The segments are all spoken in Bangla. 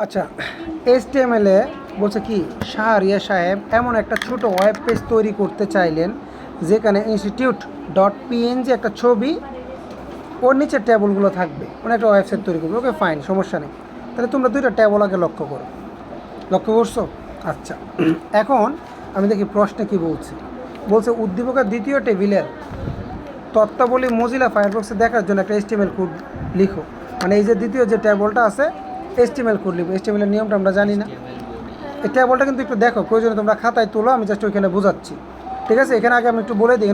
আচ্ছা, HTML এ বলছে কি শাহরিয়া সাহেব এমন একটা ছোট ওয়েব পেজ তৈরি করতে চাইলেন যেখানে ইনস্টিটিউট ডট পিএনজি একটা ছবি ওর নিচে ট্যাবলগুলো থাকবে, মানে একটা ওয়েবসাইট তৈরি করবে। ওকে ফাইন, সমস্যা নেই। তাহলে তোমরা দুইটা ট্যাবল আগে লক্ষ্য করছো? আচ্ছা, এখন আমি দেখি প্রশ্নে কি বলছে উদ্দীপকের দ্বিতীয় টেবিলের তথ্যাবলী মজিলা ফায়ারফক্সে দেখার জন্য একটা HTML কোড লিখো। মানে এই যে দ্বিতীয় যে ট্যাবলটা আছে HTML কোড লিখো। HTML এর নিয়মটা আমরা জানি না। এই ট্যাবলটা কিন্তু একটু দেখো, প্রয়োজনে তোমরা খাতায় তোলো, আমি জাস্ট ওইখানে বোঝাচ্ছি। ঠিক আছে, এখানে আগে আমি একটু বলে দিই।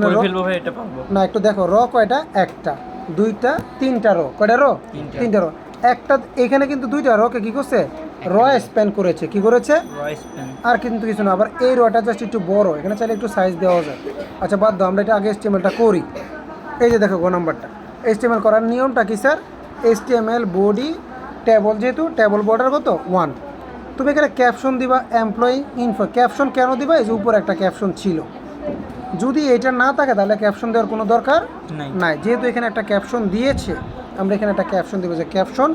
না, একটু দেখো র কয়টা, একটা, দুইটা, তিনটা রো। কয়টা রো? তিনটা রো। একটা এখানে কিন্তু দুইটা রোকে কি করছে, র স্প্যান করেছে। কি করেছে? আর কিন্তু কিছু না। আবার এই রটা জাস্ট একটু বড়, এখানে চাইলে একটু সাইজ দেওয়া যায়। আচ্ছা বাদ দাও, আমরা এটা আগে HTMLটা করি। এই যে দেখো নাম্বারটা HTML করার নিয়মটা কি স্যার? HTML বডি ট্যাবল, যেহেতু ট্যাবল বর্ডার কত 1, তুমি এখানে ক্যাপশন দিবা এমপ্লয়ি ইনফো। ক্যাপশন কেন দিবা? এই যে উপরে একটা ক্যাপশন ছিল, যদি এটা না থাকে তাহলে ক্যাপশন দেওয়ার কোনো দরকার নাই। যেহেতু এখানে একটা ক্যাপশন দিয়েছে, আমরা এখানে একটা ক্যাপশন দেবো, যে ক্যাপশন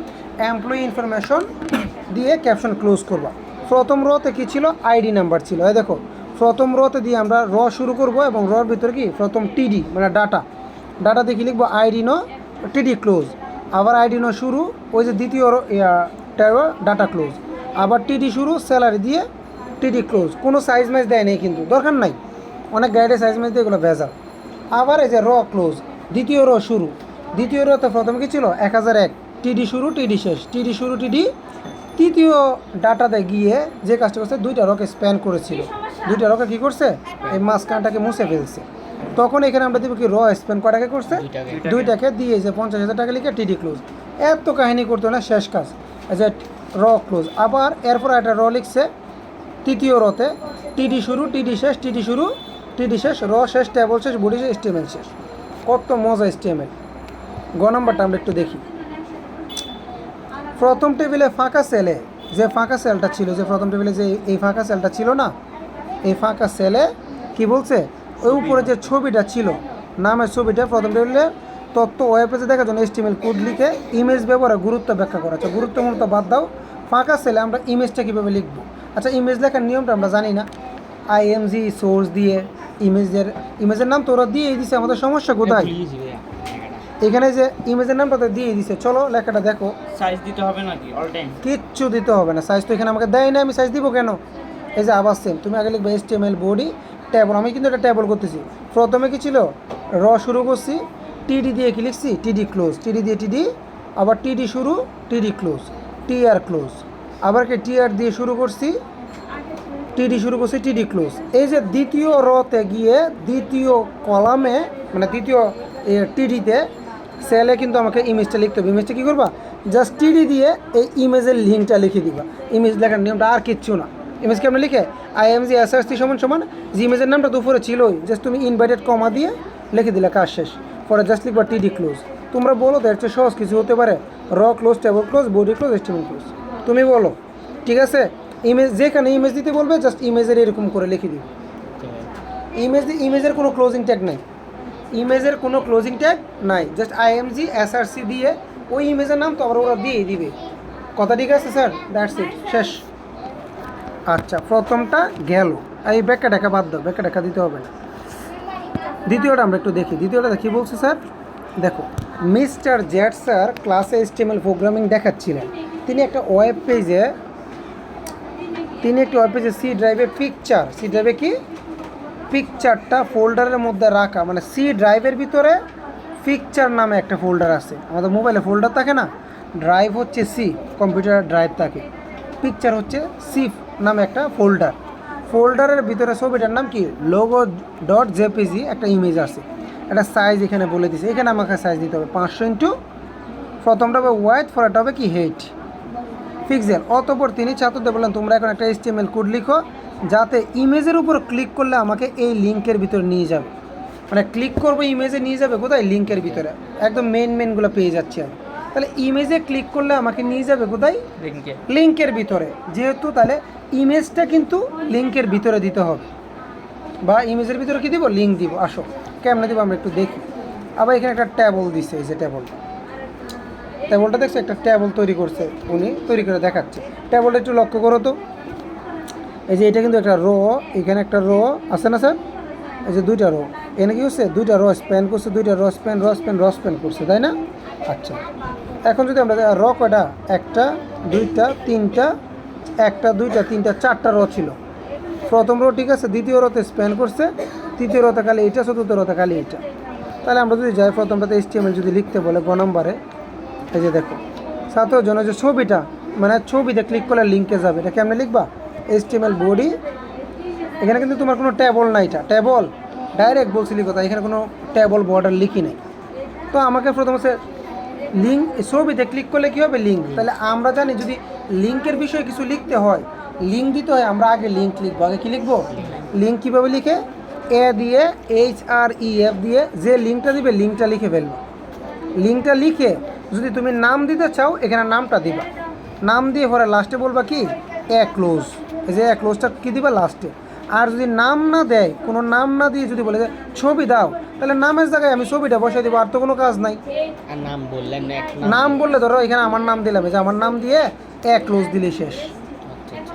এমপ্লয়ি ইনফরমেশন দিয়ে ক্যাপশন ক্লোজ করবা। প্রথম রোতে কি ছিল? আইডি নাম্বার ছিল। এই দেখো, প্রথম রোতে দিয়ে আমরা র শুরু করব এবং রর ভিতরে কি প্রথম টিডি মানে ডাটা দেখি লিখবো আইডি নো টিডি ক্লোজ। আবার আইডি নো শুরু, ওই যে দ্বিতীয় ডাটা ক্লোজ। আবার টিডি শুরু, স্যালারি দিয়ে টিডি ক্লোজ। কোনো সাইজ ম্যাচ দেয় নেই, কিন্তু দরকার নাই। অনেক গাইডে সাইজ ম্যাচ দিয়ে এগুলো ভেজাল। আবার এই যে র ক্লোজ, দ্বিতীয় র শুরু। দ্বিতীয় রতে প্রথমে কি ছিল 1001, টিডি শুরু টিডি শেষ, টিডি শুরু টিডি। তৃতীয় ডাটাতে গিয়ে যে কাজটা করছে, দুইটা রকে স্প্যান করেছিল, দুইটা রকে কী করছে, এই মাঝখানটাকে মুছে ফেলছে। তখন এখানে আমরা দেবো কি র স্প্যান কটাকে করছে, দুইটাকে দিয়ে যে 50,000 টাকা লিখে টিডি ক্লোজ। এত কাহিনী করতে না, শেষ কাজ যে র ক্লোজ। আবার এরপর একটা র লিখছে তৃতীয় রতে, টিডি শুরু টিডি শেষ, টিডি শুরু টিডি শেষ, র শেষ, ট্যাবল শেষ, বডি শেষ, HTML শেষ। কত মজা HTML। গ নাম্বারটা আমরা একটু দেখি। প্রথম টেবিলে ফাঁকা সেলে যে ফাঁকা সেলটা ছিল, যে প্রথম টেবিলে যে এই ফাঁকা সেলটা ছিল না, এই ফাঁকা সেলে কি বলছে, ওই উপরে যে ছবিটা ছিল, নামের ছবিটা, প্রথম টেবিলে তথ্য ওয়েব পেজে দেখার জন্য HTML কোড লিখে ইমেজ ব্যবহারে গুরুত্ব ব্যাখ্যা করা। আচ্ছা, গুরুত্ব বাদ দাও, ফাঁকা সেলে আমরা ইমেজটা কীভাবে লিখবো? আচ্ছা, ইমেজ লেখার নিয়মটা আমরা জানি না। IMG সোর্স দিয়ে ইমেজের নাম তো ওরা দিয়েই দিছে, আমাদের সমস্যা কোথায়? এখানে যে ইমেজের নামটা তো দিয়ে দিছে। চলো লেখাটা দেখো। সাইজ দিতে হবে নাকি? অল টাইম কিচ্ছু দিতে হবে না, সাইজ তো এখানে আমাকে দেয় না, আমি সাইজ দিব কেন? এই যে আবার সেম, তুমি আগে লিখবে HTML বডি ট্যাবল। আমি কিন্তু এটা ট্যাবল করতেছি। প্রথমে কি ছিল, র শুরু করছি, টিডি দিয়ে কি লিখছি, টিডি ক্লোজ, টিডি দিয়ে টিডি, আবার টিডি শুরু টিডি ক্লোজ, TR ক্লোজ। আবার কি TR দিয়ে শুরু করছি, টিডি শুরু করছি, টিডি ক্লোজ। এই যে দ্বিতীয় রতে গিয়ে দ্বিতীয় কলামে, মানে দ্বিতীয় টিডিতে সেলে কিন্তু আমাকে ইমেজটা লিখতে হবে। ইমেজটা কী করবা, জাস্ট টিডি দিয়ে এই ইমেজের লিঙ্কটা লিখে দিবা। ইমেজ লেখার নিয়মটা আর কিচ্ছু না। ইমেজকে আমরা লিখে IMG SRC সমান যে ইমেজের নামটা দুপুরে ছিলই, জাস্ট তুমি ইনভাইটেড কমা দিয়ে লিখে দিলে, কাজ শেষ। পরে জাস্ট লিখবা টিডি ক্লোজ। তোমরা বলো তো এর চেয়ে সহজ কিছু হতে পারে? র close, table close, body close, HTML close. তুমি বলো, ঠিক আছে? ইমেজ যেখানে ইমেজ দিতে বলবে জাস্ট ইমেজের এরকম করে লিখে দিবে। ইমেজের কোনো ক্লোজিং ট্যাগ নাই, ইমেজের কোনো ক্লোজিং ট্যাগ নাই, জাস্ট IMG SRC দিয়ে ওই ইমেজের নাম তো আবার ওরা দিয়েই দিবে। কথা ঠিক আছে স্যার? দ্যাটস ইট, শেষ। আচ্ছা, প্রথমটা গেল। এই ব্যাখ্যা টাকা বাদ দাও, ব্যাখ্যা টাকা দিতে হবে না। দ্বিতীয়টা আমরা একটু দেখি। দ্বিতীয়টা কী বলছে স্যার? দেখো, মিস্টার জেড স্যার ক্লাসে HTML প্রোগ্রামিং দেখাচ্ছিলেন। তিনি একটা ওয়েব পেজে সি ড্রাইভে কি পিকচারটা ফোল্ডারের মধ্যে রাখা, মানে সি ড্রাইভের ভিতরে পিকচার নামে একটা ফোল্ডার আছে। আমাদের মোবাইলে ফোল্ডার থাকে না, ড্রাইভ হচ্ছে সি, কম্পিউটার ড্রাইভ থাকে, পিকচার হচ্ছে সি নামে একটা ফোল্ডারের ভিতরে ছবিটার নাম কি, logo.jpg একটা ইমেজ আছে। একটা সাইজ এখানে বলে দিছে, এখানে আমাকে সাইজ দিতে হবে 500 প্রথমটা হবে ওয়াইড, পরেরটা হবে কি হেইট পিক্সেল। অতঃপর তিনি ছাত্রদের বললেন, তোমরা এখন একটা HTML কোড লিখো যাতে ইমেজের উপর ক্লিক করলে আমাকে এই লিঙ্কের ভিতরে নিয়ে যাবে। মানে ক্লিক করবো, ইমেজে নিয়ে যাবে কোথায়, লিঙ্কের ভিতরে। একদম মেনগুলো পেয়ে যাচ্ছি আমি। তাহলে ইমেজে ক্লিক করলে আমাকে নিয়ে যাবে কোথায়, লিঙ্কের ভিতরে। যেহেতু তাহলে ইমেজটা কিন্তু লিঙ্কের ভিতরে দিতে হবে, বা ইমেজের ভিতরে কী দিব, লিঙ্ক দিব। আসো কেমনে দিব আমরা একটু দেখি। আবার এখানে একটা ট্যাবল দিছে, এই যে ট্যাবল, টেবলটা দেখছো, একটা টেবল তৈরি করছে উনি, তৈরি করে দেখাচ্ছে। টেবলটা একটু লক্ষ্য করো তো, এই যে এটা কিন্তু একটা রো, এখানে একটা রো আছে না স্যার, এই যে দুইটা রো, এখানে কি হচ্ছে দুইটা র স্প্যান করছে, দুইটা র স্প্যান করছে, তাই না? আচ্ছা, এখন যদি আমরা র কয়টা, একটা দুইটা তিনটা, একটা দুইটা তিনটা চারটা র ছিল, প্রথম রো ঠিক আছে, দ্বিতীয় রোতে স্প্যান করছে, তৃতীয় রোতে খালি এইটা, চতুর্থ রোতে খালি এইটা। তাহলে আমরা যদি যাই প্রথমটাতে HTML যদি লিখতে বলে গ নম্বরে, এই যে দেখো ছাত্রের জন্য যে ছবিটা, মানে ছবিতে ক্লিক করলে লিঙ্কে যাবে, এটা কেমনে লিখবা, HTML বডি, এখানে কিন্তু তোমার কোনো ট্যাবল নাই, এটা ট্যাবল ডাইরেক্ট বলছিলি কথা, এখানে কোনো ট্যাবল বর্ডার লিখি নেই। তো আমাকে প্রথম হচ্ছে লিঙ্ক, ছবিতে ক্লিক করলে কী হবে, লিঙ্ক। তাহলে আমরা জানি যদি লিঙ্কের বিষয়ে কিছু লিখতে হয়, লিঙ্ক দিতে হয়, আমরা আগে লিঙ্ক লিখবো। আগে কী লিখবো, লিঙ্ক কীভাবে লিখে, এ দিয়ে HREF দিয়ে যে লিঙ্কটা দিবে লিঙ্কটা লিখে ফেলবো। লিঙ্কটা লিখে যদি তুমি নাম দিতে চাও, এখানে নামটা দিবা, নাম দিয়ে পরে লাস্টে বলবা কি ক্লোজ, এই যে ক্লোজটা কী দিবা লাস্টে। আর যদি নাম না দেয়, কোনো নাম না দিয়ে যদি বলে যে ছবি দাও, তাহলে নামের জায়গায় আমি ছবিটা বসে দেবো, আর তো কোনো কাজ নাই। আর নাম বললেন না, নাম বললে ধরো এখানে আমার নাম দিলাম, এই যে আমার নাম দিয়ে ক্লোজ দিলে শেষ।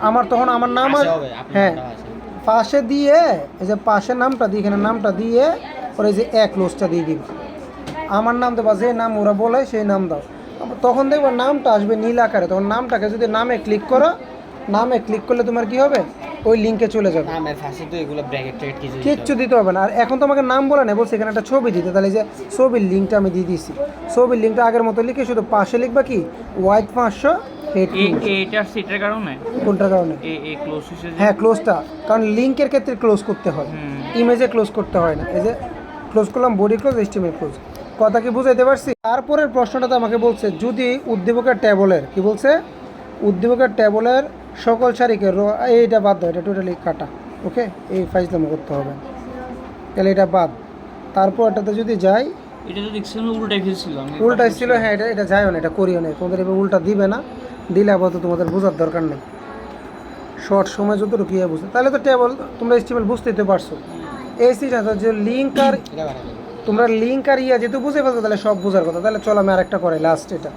আমার তখন আমার নাম আর হ্যাঁ পাশে দিয়ে, এই যে পাশে নামটা দিয়ে, এখানে নামটা দিয়ে পরে এই যে ক্লোজটা দিয়ে দিবা, আমার নাম দেবা, যে নাম ওরা বলে সেই নাম দাও, তখন দেখবো নামটা আসবে নীল আকারে। তখন নামটাকে যদি নামে ক্লিক করো, নামে ক্লিক করলে তোমার কি হবে, ওই লিঙ্কে চলে যাবে, নামের ফাঁসে তো এগুলো ব্র্যাকেট ট্র্যাকেট কিচ্ছু দিতে হবে না। আর এখন তোমাকে নাম বলে না, বলছে এখানে একটা ছবি দিতে, তাহলে যে ছবির লিঙ্কটা আমি দিয়ে দিয়েছি, ছবির লিঙ্কটা আগের মতো লিখে শুধু পাশে লিখবা কি হোয়াইট 500 হেড। এটা সেটার কারণে, কোনটার কারণে, এই ক্লোজ হিসেবে, হ্যাঁ ক্লোজটা, কারণ লিঙ্কের ক্ষেত্রে ক্লোজ করতে হয়, ইমেজে ক্লোজ করতে হয় না। এই যে ক্লোজ করলাম, বডি ক্লোজ, HTML ক্লোজ। কথা কি বুঝাইতে পারছি? তারপরের প্রশ্নটা তো আমাকে বলছে যদি উদ্দীপকের ট্যাবলের, কি বলছে, উদ্দীপকের ট্যাবলের সকল সারিকে এইটা বাদ দাও, এটা টোটালি কাটা, ওকে, এই ফাইজলামো করতে হবে, তাহলে এটা বাদ। তারপর এটাতে যদি যাই, এটা তো দেখছিলাম উল্টাই ফেলছিল, উল্টাই ছিল, হ্যাঁ এটা যাইও না, এটা করিও না, তোমাদের এবার উল্টা দিবে না, দিলে আপাতত তোমাদের বোঝার দরকার নেই, শর্ট সময় যতটুকু ইয়ে বুঝতে, তাহলে তো ট্যাবল তোমরা HTML বুঝতেই তো পারছো। এই সিটা যে লিঙ্ক আর তোমরা লিঙ্ক আর ইয়া যেহেতু বুঝে ফেলছো, তাহলে সব বোঝার কথা। তাহলে চলো আমি আরেকটা করাই লাস্ট, এটা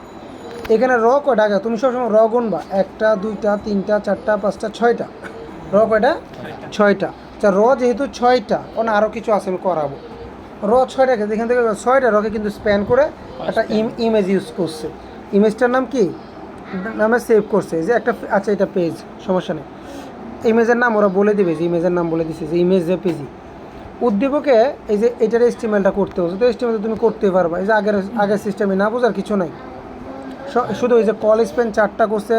এখানে র কয়টা, আগে তুমি সবসময় র গুনবা, একটা দুইটা তিনটা চারটা পাঁচটা ছয়টা, র কয়টা, ছয়টা। আচ্ছা র যেহেতু ছয়টা, ওনা আরও কিছু আছে আমি করাবো। র ছয়টাকে এখান থেকে ছয়টা রকে কিন্তু স্প্যান করে একটা ইমেজ ইউজ করছে, ইমেজটার নাম কি, নামে সেভ করছে যে একটা, আচ্ছা এটা পেজ, সমস্যা নেই, ইমেজের নাম ওরা বলে দিবে, যে ইমেজের নাম বলে দিচ্ছে যে ইমেজ জেপিজি। উদ্দীপকে এই যে এটার HTML-টা করতে হচ্ছে, তো HTML তুমি করতে পারবা, এই যে আগের সিস্টেমে না বোঝার কিছু নাই, শুধু ওই যে কল স্পেন 4টা করছে,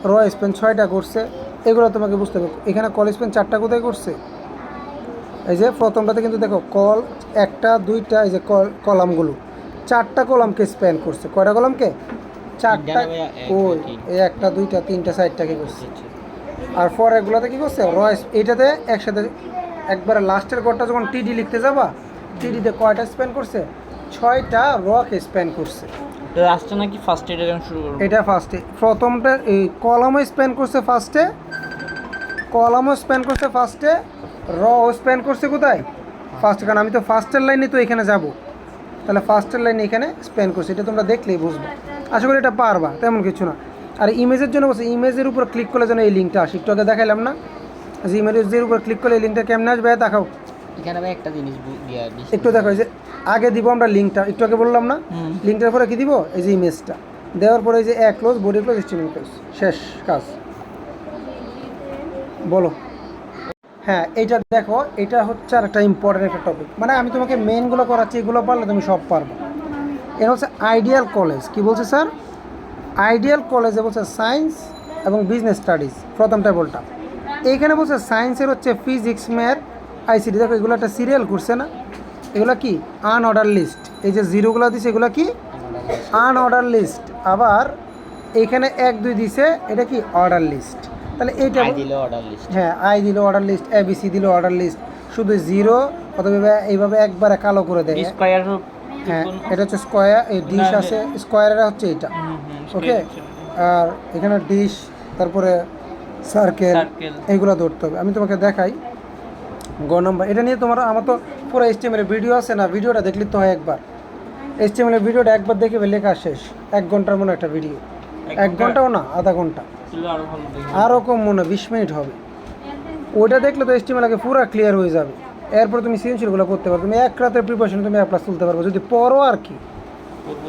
র স্পেন 6টা করছে, এগুলো তোমাকে বুঝতে হবে। এখানে কল স্পেন 4টা কোথায় করছে, এই যে প্রথমটাতে কিন্তু দেখো কল একটা দুইটা, এই যে কলামগুলো 4টা কলামকে স্প্যান করছে, কয়টা কলামকে, 4টা, ওই এই একটা দুইটা তিনটা 4টাকে করছে। আর পরেরগুলোতে কী করছে, এইটাতে একসাথে একবারে লাস্টের ঘরটা যখন TD লিখতে যাবা, TD-তে কয়টা স্প্যান করছে, 6টা রকে স্প্যান করছে। লাস্টে নাকি ফার্স্ট এটা যখন শুরু করব, এটা ফার্স্টে, প্রথমটা এই কলামও স্প্যান করছে ফার্স্টে, কলামও স্প্যান করছে ফার্স্টে, র স্প্যান করছে কোথায়, ফার্স্টে, কারণ আমি তো ফার্স্টের লাইনে তো এখানে যাব, তাহলে ফার্স্টের লাইনে এখানে স্প্যান করছে, এটা তোমরা দেখলেই বুঝবে, আশা করি এটা পারবা, তেমন কিছু না। আর ইমেজের জন্য বলছে, ইমেজের উপর ক্লিক করলে যেন এই লিঙ্কটা আসে, একটু আগে দেখাইলাম না, যে ইমেজের উপর ক্লিক করলে এই লিঙ্কটা কেমন আসবে, দেখাও এখানে আমি একটা জিনিস একটু দেখো, এই যে আগে দিব আমরা লিঙ্কটা, একটু আগে বললাম না, লিঙ্কটার পরে কি দিব, এই যে ইমেজটা দেওয়ার পরে এই যে close, body close, HTML close, শেষ কাজ। বলো, হ্যাঁ এইটা দেখো, এটা হচ্ছে আর একটা ইম্পর্টেন্ট একটা টপিক, মানে আমি তোমাকে মেনগুলো করাচ্ছি, এগুলো পারলে তুমি সব পারবে। এটা হচ্ছে আইডিয়াল কলেজ, কি বলছে স্যার, আইডিয়াল কলেজে বলছে সায়েন্স এবং বিজনেস স্টাডিজ, প্রথম টেবলটা এইখানে বলছে সায়েন্সের হচ্ছে ফিজিক্স, ম্যাথ, ICT। দেখো এগুলো একটা সিরিয়াল করছে না, এগুলো কি আনঅর্ডার লিস্ট, এই যে জিরোগুলো দিছে এগুলো কি আনঅর্ডার লিস্ট, আবার এইখানে 1 2 দিছে, এটা কি অর্ডার লিস্ট। তাহলে এইটা হ্যাঁ আই দিল অর্ডার লিস্ট, ABC দিল অর্ডার লিস্ট, শুধু জিরো অথবা এইভাবে একবারে কালো করে দেয়, স্কয়ার, হ্যাঁ এটা হচ্ছে স্কোয়ার, এই ডিশ আছে স্কোয়ারের হচ্ছে এটা, ওকে। আর এখানে ডিশ, তারপরে সার্কেল, এইগুলো ধরতে হবে। আমি তোমাকে দেখাই গ নম্বর, এটা নিয়ে তোমার, আমার তো পুরো HTML ভিডিও আছে না, ভিডিওটা দেখলে তো হয় একবার, HTML এর ভিডিওটা একবার দেখে লেখা শেষ, 1 ঘন্টার মনে একটা ভিডিও, 1 ঘন্টাও না, আধা ঘন্টা, তাহলে আরো ভালো দেখি। আরও কম মনে হয় 20 মিনিট হবে। ওইটা দেখলে তো HTML আগে পুরো ক্লিয়ার হয়ে যাবে, এরপর তুমি সৃজনশীলগুলো করতে পারবে, তুমি এক রাতের প্রিপারেশন তুমি A+ তুলতে পারবে যদি পড়ো আর কি।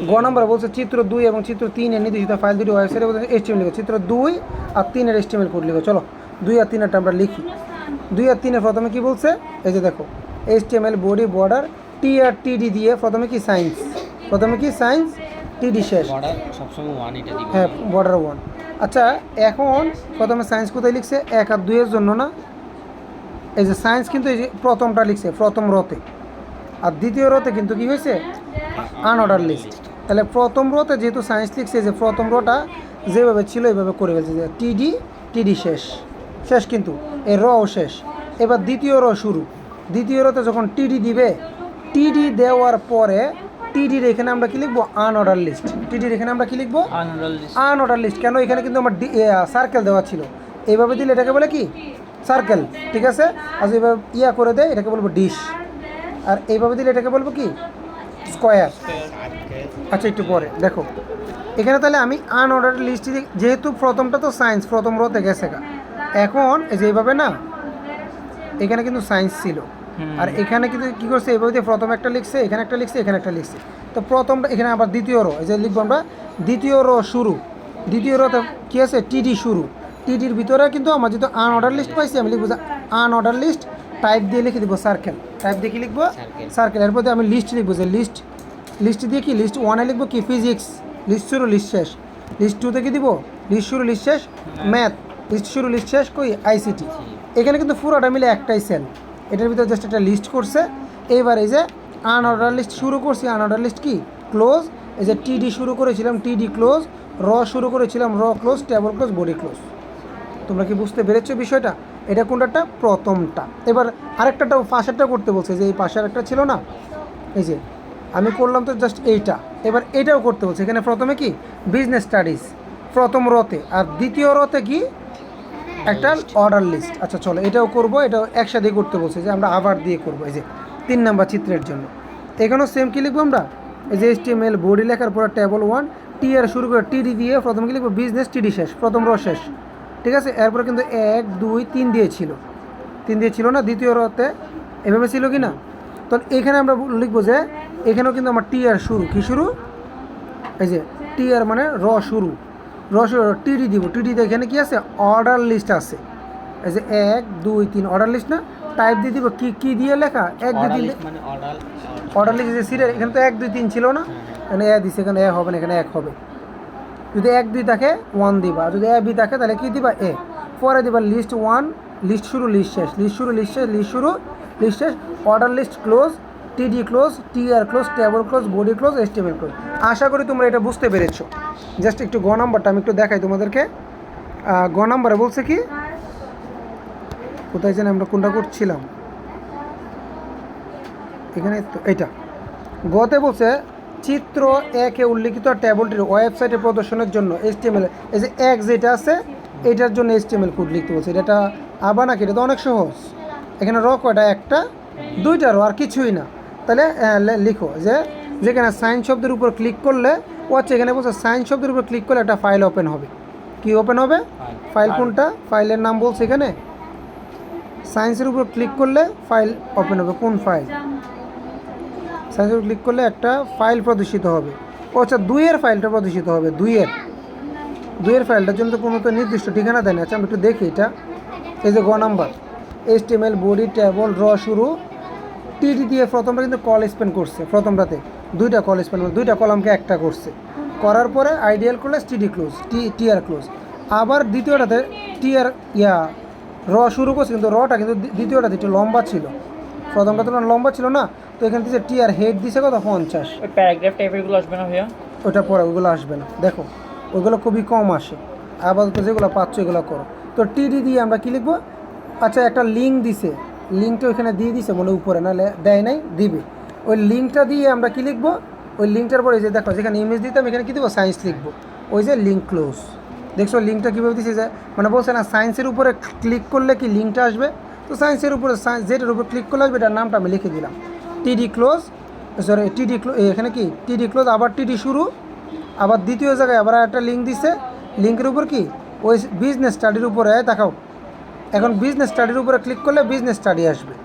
গ নম্বরে বলছে চিত্র 2 এবং চিত্র 3 এর নির্দেশিত ফাইল দুটি ওয়েবসাইটে বলছে HTML লিখো, চিত্র 2 আর 3 এর HTML কোড লিখো। চলো 2 আর 3 এরটা আমরা লিখি। 2 আর 3 এর প্রথমে কি বলছে, এই যে দেখো HTML বডি বর্ডার টি আর টিডি দিয়ে প্রথমে কি সায়েন্স, প্রথমে কি সায়েন্স, টিডি শেষ, বর্ডার সবসময় 1 এটা দিবেন। হ্যাঁ বর্ডার 1। আচ্ছা এখন প্রথমে সায়েন্স কোথায় লিখছে, 1 আর 2 এর জন্য না, এই যে সায়েন্স কিন্তু এই যে প্রথমটা লিখছে প্রথম রতে, আর দ্বিতীয় রতে কিন্তু কি হয়েছে আনঅর্ডার লিস্ট। তাহলে প্রথম রতে যেহেতু সায়েন্স লিখছে, যে প্রথম রটা যেভাবে ছিল এইভাবে করে ফেলছে, যে টিডি টিডি শেষ, শেষ কিন্তু এর রও শেষ। এবার দ্বিতীয় র শুরু, দ্বিতীয় রতে যখন টিডি দিবে, টিডি দেওয়ার পরে টিডির এখানে আমরা কি লিখবো, আনঅর্ডার লিস্ট। টিডির এখানে আমরা কি লিখবো, আনঅর্ডার লিস্ট। কেন, এখানে কিন্তু আমার সার্কেল দেওয়া ছিল, এইভাবে দিলে এটাকে বলে কি সার্কেল, ঠিক আছে। আর এইভাবে করে দেয় এটাকে বলবো ডিশ, আর এইভাবে দিলে এটাকে বলবো কি স্কোয়ার। আচ্ছা একটু পরে দেখো এখানে তাহলে আমি আনঅর্ডার লিস্ট, যেহেতু প্রথমটা তো সায়েন্স প্রথম রতে গেছে গা, এখন এই যে এইভাবে না, এখানে কিন্তু সায়েন্স ছিল, আর এখানে কিন্তু কী করছে, এইভাবে দিয়ে প্রথম একটা লিখছে, এখানে একটা লিখছে, এখানে একটা লিখছে। তো প্রথমটা এখানে আবার দ্বিতীয় রো, এই যে লিখবো আমরা দ্বিতীয় রো শুরু, দ্বিতীয় রোতে কী আছে টিডি শুরু, টিডির ভিতরে কিন্তু আমার যেহেতু আনঅর্ডার লিস্ট পাইছি, আমি লিখবো যে আনঅর্ডার লিস্ট, টাইপ দিয়ে লিখে দিব সার্কেল, টাইপ দিয়ে কি লিখবো সার্কেল। এরপর আমি লিস্ট লিখবো, যে লিস্ট, লিস্ট দিয়ে কি লিস্ট 1 এ লিখবো কি ফিজিক্স, লিস্ট শুরু লিস্ট শেষ, লিস্ট 2 তে কি দিব লিস্ট শুরু লিস্ট শেষ ম্যাথ, লিস্ট শুরু লিস্ট শেষ কই ICT। এখানে কিন্তু পুরোটা মিলে একটাই সেল, এটার ভিতরে জাস্ট একটা লিস্ট করছে। এইবার এই যে আনঅর্ডার লিস্ট শুরু করছি, আনঅর্ডার লিস্ট কি ক্লোজ, এই যে টিডি শুরু করেছিলাম টিডি ক্লোজ, র শুরু করেছিলাম র close, table close, body close. তোমরা কি বুঝতে পেরেছো বিষয়টা, এটা কোনটা প্রথমটা। এবার আরেকটাটা পাশেরটা করতে বলছে, যে এই পাশের একটা ছিল না, এই যে আমি করলাম তো জাস্ট এইটা, এবার এটাও করতে বলছে। এখানে প্রথমে কি বিজনেস স্টাডিজ প্রথম রতে, আর দ্বিতীয় রতে কি একটা অর্ডার লিস্ট। আচ্ছা চলো এটাও করবো, এটাও একসাথে করতে বলছে, যে আমরা আবার দিয়ে করবো। এই যে 3 নাম্বার চিত্রের জন্য এখানেও সেম কি লিখবো আমরা, এই যে HTML বডি লেখার পরে টেবল 1 টি আর শুরু করে টিডি দিয়ে প্রথমে কি লিখবো বিজনেস, টিডি শেষ, প্রথম র শেষ, ঠিক আছে। এরপরে কিন্তু 1 2 3 দিয়েছিল, 3 দিয়েছিল না দ্বিতীয় রতে, এভাবে ছিল কি না। তো এখানে আমরা লিখবো যে এখানেও কিন্তু আমার টি আর শুরু, কি শুরু, এই যে টি আর মানে র শুরু, র শুরু টিডি দিব, টিডিতে এখানে কি আছে অর্ডার লিস্ট আছে, এই যে 1 2 3 অর্ডার লিস্ট না, টাইপ দিয়ে দিব কি কি দিয়ে লেখা 1 2 3 মানে অর্ডার লিস্ট, যে সিরিয়াল এখানে তো 1 2 3 ছিল না, এখানে এ দিছে, এখানে এ হবে না, এখানে 1 হবে। যদি 1 2 থাকে 1 দিবা, যদি এ বি থাকে তাহলে কি দিবা এ, পরে দিবা লিস্ট 1 লিস্ট শুরু লিস্ট শেষ, লিস্ট শুরু লিস্ট শেষ, লিস্ট শুরু লিস্ট শেষ, order list close, TD close, TR close, table close, body close, HTML close. আশা করি তোমরা এটা বুঝতে পেরেছো। জাস্ট একটু গ নাম্বারটা আমি একটু দেখাই তোমাদেরকে। গ নাম্বারে বলছে কি, কোথায় জানি আমরা কোনটা করছিলাম, এখানে তো এটা গতে বলছে চিত্র 1 এ উল্লিখিত টেবলটির ওয়েবসাইটে প্রদর্শনের জন্য HTML, এই যে 1 যেটা আছে এটার জন্য HTML কোড লিখতে বলছে। এটা আবার নাকি, এটা তো অনেক সহজ। এখানে র কয়টা, একটা দুইটা র, আর কিছুই না। তাহলে লিখো যে যেখানে সাইন শব্দের উপর ক্লিক করলে, ও আচ্ছা এখানে বলছে সাইন শব্দের উপর ক্লিক করলে একটা ফাইল ওপেন হবে। কি ওপেন হবে, ফাইল কোনটা, ফাইলের নাম বলছে এখানে, সায়েন্সের উপর ক্লিক করলে ফাইল ওপেন হবে। কোন ফাইল, সায়েন্সের উপর ক্লিক করলে একটা ফাইল প্রদর্শিত হবে। ও আচ্ছা 2 এর ফাইলটা প্রদর্শিত হবে, 2 এর ফাইলটার জন্য তো কোনো তো নির্দিষ্ট ঠিকানা দেয় না। আচ্ছা আমি একটু দেখি এটা, এই যে গ নাম্বার HTML বডি টেবল র শুরু, টিডি দিয়ে প্রথমটা কিন্তু কল স্পেন করছে, প্রথমটাতে 2টা কল স্পেন, 2টা কলামকে একটা করছে, করার পরে ideal close, TD close, TR close. আবার দ্বিতীয়টাতে টিআর র শুরু করছে, কিন্তু রটা কিন্তু দ্বিতীয়টাতে একটু লম্বা ছিল, প্রথমটা তো লম্বা ছিল না, তো এখানে দিচ্ছে টিআর হেড দিছে কত 50। ওই প্যারাগ্রাফ টাইপের গুলো আসবে না ভাইয়া, ওটা পরে ওইগুলো আসবে না, দেখো ওইগুলো খুবই কম আসে। আপাতত যেগুলো পাচ্ছ এগুলো করো। তো টিডি দিয়ে আমরা কী লিখবো, আচ্ছা একটা লিঙ্ক দিছে, লিঙ্কটা ওইখানে দিয়ে দিছে বলে উপরে, নাহলে দেয় নাই, দিবে। ওই লিঙ্কটা দিয়ে আমরা কী লিখবো, ওই লিঙ্কটার পরে যে দেখো যেখানে ইমেজ দিতাম এখানে কী দেবো সায়েন্স লিখবো, ওই যে লিঙ্ক ক্লোজ। দেখছো লিঙ্কটা কীভাবে দিছে, যে মানে বলছে না সায়েন্সের উপরে ক্লিক করলে কি লিঙ্কটা আসবে, তো সায়েন্সের উপরে যেটার উপরে ক্লিক করলে আসবে এটার নামটা আমি লিখে দিলাম, টিডি ক্লোজ, সরি টিডি ক্লোজ, এখানে কি টিডি ক্লোজ, আবার টিডি শুরু, আবার দ্বিতীয় জায়গায় আবার একটা লিঙ্ক দিছে, লিঙ্কের উপর কি ওই বিজনেস স্টাডির উপরে দেখাও। এখন বিজনেস স্টাডির উপরে ক্লিক করলে বিজনেস স্টাডি আসবে,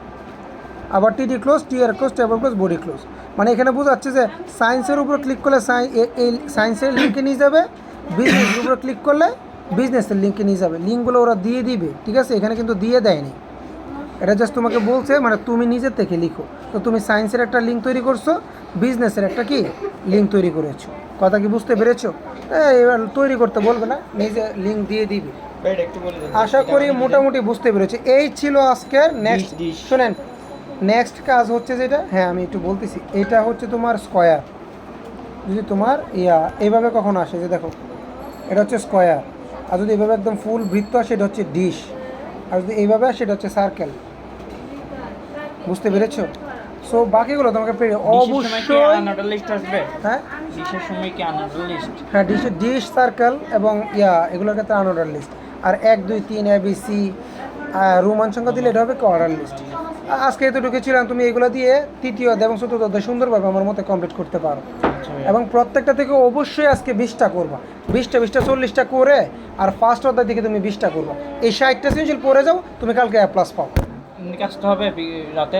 আবার TD close, TR close, table close, body close. মানে এখানে বোঝাচ্ছে যে সায়েন্সের উপর ক্লিক করলে এই সায়েন্সের লিঙ্কে নিয়ে যাবে, বিজনেসের উপরে ক্লিক করলে বিজনেসের লিঙ্কে নিয়ে যাবে। লিঙ্কগুলো ওরা দিয়ে দিবে, ঠিক আছে, এখানে কিন্তু দিয়ে দেয়নি, এটা জাস্ট তোমাকে বলছে মানে তুমি নিজের থেকে লিখো। তো তুমি সায়েন্সের একটা লিঙ্ক তৈরি করছো, বিজনেসের একটা কি লিঙ্ক তৈরি করেছো, কথা কি বুঝতে পেরেছো? এবার তৈরি করতে বলবে না, নিজে লিঙ্ক দিয়ে দিবে। ভাই একটু বলে দেন। আশা করি মোটামুটি বুঝতে পেরেছি। এই ছিল আজকের নেক্সট। dish। শোনেন, নেক্সট কাজ হচ্ছে যেটা, হ্যাঁ আমি একটু বলতেছি, এটা হচ্ছে তোমার স্কোয়ার। যদি তোমার এইভাবে কখন আসে যে দেখো, এটা হচ্ছে স্কোয়ার, আর যদি এইভাবে একদম ফুল বৃত্ত আসে এটা হচ্ছে ডিশ, আর যদি এইভাবে আসে এটা হচ্ছে সার্কেল। বুঝতে পেরেছো? সো বাকিগুলো তোমাকে অবশ্যই, আনার লিস্ট আসবে। হ্যাঁ ডিশের সময় কি আনার লিস্ট? হ্যাঁ ডিশ সার্কেল এবং এগুলোর ক্ষেত্রে আনঅর্ডার লিস্ট। আর 1 2 3 ABC রোমান সংখ্যা দিলে এটা হবে কি অর্ডার লিস্ট। আজকে এতটুকু ছিলাম, তুমি এগুলো দিয়ে তৃতীয় অধ্যায় এবং চতুর্থ অধ্যায় সুন্দরভাবে আমার মতে কমপ্লিট করতে পারো। এবং প্রত্যেকটা থেকে অবশ্যই আজকে 20টা করবা, 20টা 40টা করে, আর ফার্স্ট অধ্যায় থেকে তুমি 20টা করবা। এই 60টা সৃজনশীল পড়ে যাও, তুমি কালকে A+ পাও। কাজটা হবে রাতে।